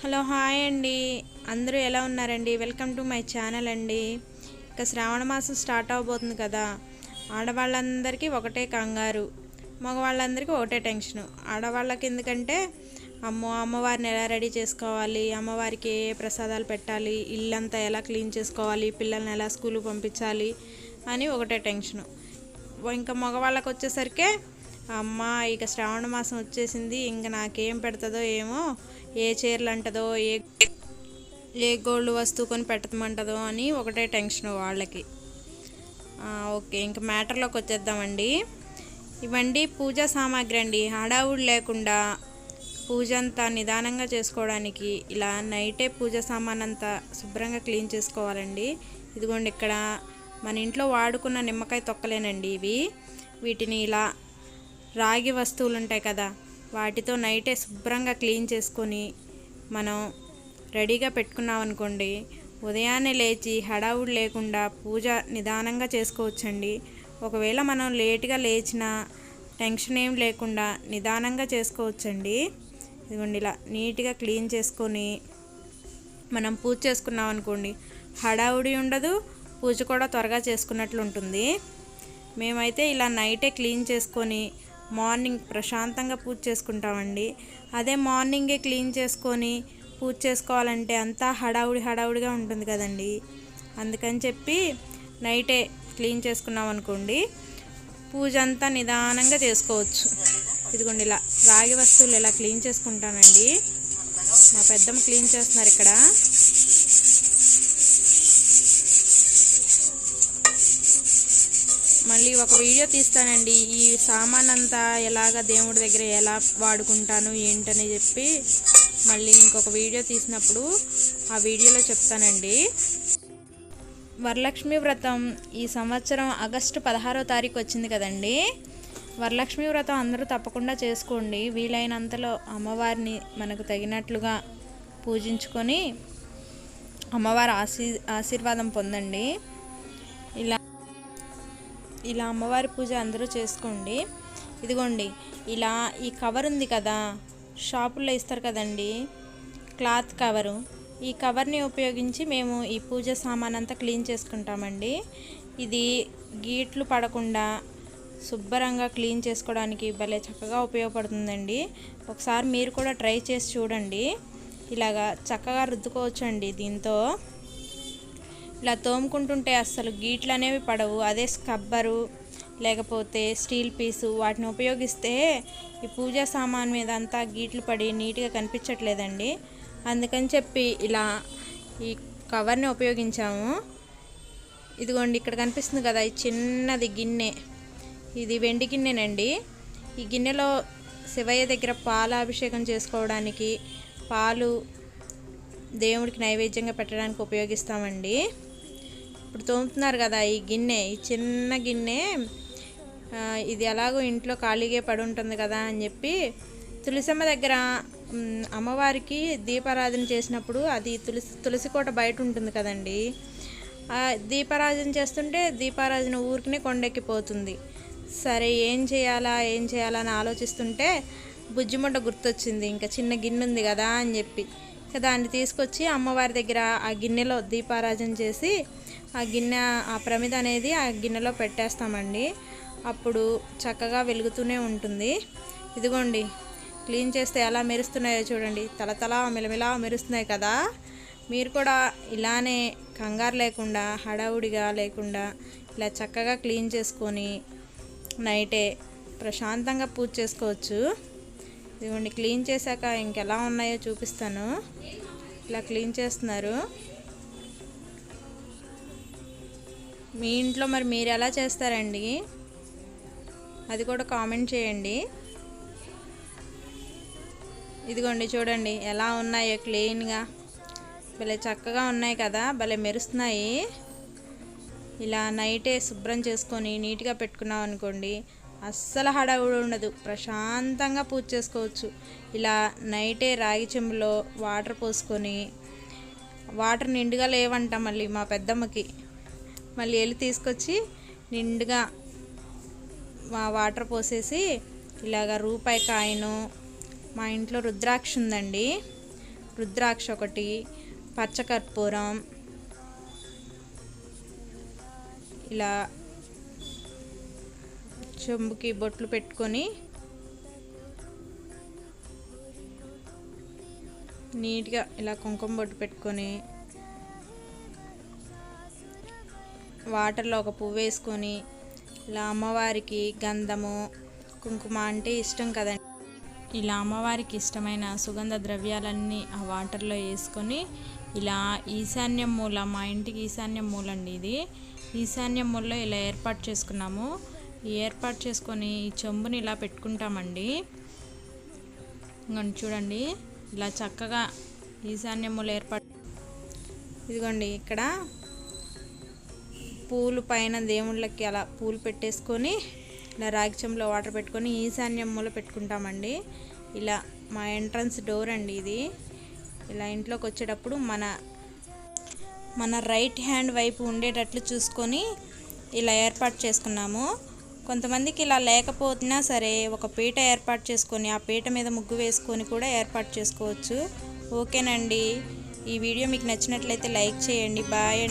Hello hi అండి. అందరూ ఎలా ఉన్నారండి? వెల్కమ్ టు మై ఛానల్ అండి. ఇక శ్రావణ మాసం స్టార్ట్ అవబోతుంది కదా. ఆడవాళ్ళందరికీ ఒకటే కంగారు, మగవాళ్ళందరికీ ఒకటే టెన్షను. ఆడవాళ్ళకి ఎందుకంటే అమ్మవారిని ఎలా రెడీ చేసుకోవాలి, అమ్మవారికి ఏ ప్రసాదాలు పెట్టాలి, ఇల్లంతా ఎలా క్లీన్ చేసుకోవాలి, పిల్లల్ని ఎలా స్కూల్కి పంపించాలి అని ఒకటే టెన్షను. ఇంకా మగవాళ్ళకి వచ్చేసరికి అమ్మ ఇక శ్రావణ మాసం వచ్చేసింది, ఇంకా నాకేం పెడుతుందో ఏమో, ఏ చీరలు అంటదో, ఏ గోల్డ్ వస్తువు కొని పెట్టమంటదో అని ఒకటే టెన్షన్ వాళ్ళకి. ఓకే, ఇంకా మ్యాటర్లోకి వచ్చేద్దామండి. ఇవండి పూజా సామాగ్రి అండి. హడావుడి లేకుండా పూజ అంతా నిదానంగా చేసుకోవడానికి ఇలా నైటే పూజ సామాన్ అంతా శుభ్రంగా క్లీన్ చేసుకోవాలండి. ఇదిగోండి, ఇక్కడ మన ఇంట్లో వాడుకున్న నిమ్మకాయ తొక్కలేనండి ఇవి. వీటిని ఇలా రాగి వస్తువులు ఉంటాయి కదా, వాటితో నైటే శుభ్రంగా క్లీన్ చేసుకొని మనం రెడీగా పెట్టుకున్నాం అనుకోండి, ఉదయాన్నే లేచి హడావుడి లేకుండా పూజ నిదానంగా చేసుకోవచ్చండి. ఒకవేళ మనం లేట్గా లేచినా టెన్షన్ ఏం లేకుండా నిదానంగా చేసుకోవచ్చండి. ఇదిగోండి, ఇలా నీట్గా క్లీన్ చేసుకొని మనం పూజ చేసుకున్నాం అనుకోండి, హడావుడి ఉండదు, పూజ కూడా త్వరగా చేసుకున్నట్లు ఉంటుంది. మేమైతే ఇలా నైటే క్లీన్ చేసుకొని మార్నింగ్ ప్రశాంతంగా పూజ చేసుకుంటామండి. అదే మార్నింగే క్లీన్ చేసుకొని పూజ చేసుకోవాలంటే అంతా హడావుడిగా ఉంటుంది కదండి. అందుకని చెప్పి నైటే క్లీన్ చేసుకున్నాం అనుకోండి, పూజ అంతా నిదానంగా చేసుకోవచ్చు. ఇదిగోండి, ఇలా రాగి వస్తువులు ఇలా క్లీన్ చేసుకుంటానండి. మా పెద్దమ్మ క్లీన్ చేస్తున్నారు ఇక్కడ. మళ్ళీ ఒక వీడియో తీస్తానండి, ఈ సామాన్ అంతా ఎలాగ దేవుడి దగ్గర ఎలా వాడుకుంటాను ఏంటని చెప్పి మళ్ళీ ఇంకొక వీడియో తీసినప్పుడు ఆ వీడియోలో చెప్తానండి. వరలక్ష్మి వ్రతం ఈ సంవత్సరం ఆగస్టు 16వ తారీఖు వచ్చింది కదండి. వరలక్ష్మి వ్రతం అందరూ తప్పకుండా చేసుకోండి. వీలైనంతలో అమ్మవారిని మనకు తగినట్లుగా పూజించుకొని అమ్మవారి ఆశీర్వాదం పొందండి. ఇలా అమ్మవారి పూజ అందరూ చేసుకోండి. ఇదిగోండి, ఇలా ఈ కవర్ ఉంది కదా, షాపుల్లో ఇస్తారు కదండి, క్లాత్ కవరు. ఈ కవర్ని ఉపయోగించి మేము ఈ పూజ సామాన్ అంతా క్లీన్ చేసుకుంటామండి. ఇది గీట్లు పడకుండా శుభ్రంగా క్లీన్ చేసుకోవడానికి భలే చక్కగా ఉపయోగపడుతుందండి. ఒకసారి మీరు కూడా ట్రై చేసి చూడండి. ఇలాగా చక్కగా రుద్దుకోవచ్చండి. దీంతో ఇలా తోముకుంటుంటే అస్సలు గీట్లు అనేవి పడవు. అదే స్క్రబ్బరు లేకపోతే స్టీల్ పీసు వాటిని ఉపయోగిస్తే ఈ పూజా సామాన్ మీద అంతా గీట్లు పడి నీట్గా కనిపించట్లేదండి. అందుకని చెప్పి ఇలా ఈ కవర్ని ఉపయోగించాము. ఇదిగోండి, ఇక్కడ కనిపిస్తుంది కదా, ఈ చిన్నది గిన్నె, ఇది వెండి గిన్నెనండి. ఈ గిన్నెలో శివయ్య దగ్గర పాలాభిషేకం చేసుకోవడానికి, పాలు దేవుడికి నైవేద్యంగా పెట్టడానికి ఉపయోగిస్తామండి. ఇప్పుడు తోముతున్నారు కదా ఈ గిన్నె, ఈ చిన్న గిన్నె, ఇది ఎలాగో ఇంట్లో ఖాళీగా పడి ఉంటుంది కదా అని చెప్పి తులసమ్మ దగ్గర అమ్మవారికి దీపారాధన చేసినప్పుడు అది తులసి కోట బయట ఉంటుంది కదండి. దీపారాధన చేస్తుంటే దీపారాధన ఊరికినే కొండెక్కిపోతుంది. సరే ఏం చేయాలా అని ఆలోచిస్తుంటే బుజ్జిముండ గుర్తొచ్చింది. ఇంకా చిన్న గిన్నె ఉంది కదా అని చెప్పి దాన్ని తీసుకొచ్చి అమ్మవారి దగ్గర ఆ గిన్నెలో దీపారాధన చేసి ఆ ప్రమిద అనేది ఆ గిన్నెలో పెట్టేస్తామండి. అప్పుడు చక్కగా వెలుగుతూనే ఉంటుంది. ఇదిగోండి, క్లీన్ చేస్తే ఎలా మెరుస్తున్నాయో చూడండి, తలతల మిలమిలా మెరుస్తున్నాయి కదా. మీరు కూడా ఇలానే కంగారు లేకుండా హడావుడిగా లేకుండా ఇలా చక్కగా క్లీన్ చేసుకొని నైటే ప్రశాంతంగా పూజ చేసుకోవచ్చు. ఇదిగోండి, క్లీన్ చేశాక ఇంకెలా ఉన్నాయో చూపిస్తాను. ఇలా క్లీన్ చేస్తున్నారు. మీ ఇంట్లో మరి మీరు ఎలా చేస్తారండి, అది కూడా కామెంట్ చేయండి. ఇదిగోండి, చూడండి ఎలా ఉన్నాయో క్లీన్గా, భలే చక్కగా ఉన్నాయి కదా, భలే మెరుస్తున్నాయి. ఇలా నైటే శుభ్రం చేసుకొని నీట్గా పెట్టుకున్నాం అనుకోండి, అస్సలు హడావుడి ఉండదు, ప్రశాంతంగా పూజ చేసుకోవచ్చు. ఇలా నైటే రాగి చెంబులో వాటర్ పోసుకొని, వాటర్ నిండుగా లేవంట మళ్ళీ మా పెద్దమ్మకి, మళ్ళీ వెళ్ళి తీసుకొచ్చి నిండుగా వాటర్ పోసేసి ఇలాగ రూపాయి కాయను, మా ఇంట్లో రుద్రాక్ష ఉందండి, రుద్రాక్ష ఒకటి, పచ్చకర్పూరం, ఇలా చెంబుకి బొట్లు పెట్టుకొని నీట్గా ఇలా కుంకుమ బొట్టు పెట్టుకొని వాటర్లో ఒక పువ్వు వేసుకొని ఇలా అమ్మవారికి గంధము కుంకుమ అంటే ఇష్టం కదండి. ఇలా అమ్మవారికి ఇష్టమైన సుగంధ ద్రవ్యాలన్నీ ఆ వాటర్లో వేసుకొని ఇలా ఈశాన్యం మూల, మా ఇంటికి ఈశాన్యం మూల అండి ఇది, ఈశాన్యం మూలలో ఇలా ఏర్పాటు చేసుకున్నాము. ఈ ఏర్పాటు చేసుకొని ఈ చెంబుని ఇలా పెట్టుకుంటామండి. ఇంకోండి చూడండి, ఇలా చక్కగా ఈశాన్యం మూల ఏర్పాటు. ఇదిగోండి ఇక్కడ పూలు పైన దేవుళ్ళకి అలా పూలు పెట్టేసుకొని ఇలా రాగి చెంబులో వాటర్ పెట్టుకొని ఈశాన్యం మూల పెట్టుకుంటామండి. ఇలా మా ఎంట్రన్స్ డోర్ అండి ఇది. ఇలా ఇంట్లోకి వచ్చేటప్పుడు మన రైట్ హ్యాండ్ వైపు ఉండేటట్లు చూసుకొని ఇలా ఏర్పాటు చేసుకున్నాము. కొంతమందికి ఇలా లేకపోతున్నా సరే ఒక పీట ఏర్పాటు చేసుకొని ఆ పీట మీద ముగ్గు వేసుకొని కూడా ఏర్పాటు చేసుకోవచ్చు. ఓకేనండి, ఈ వీడియో మీకు నచ్చినట్లయితే లైక్ చేయండి. బాయ్ అండి.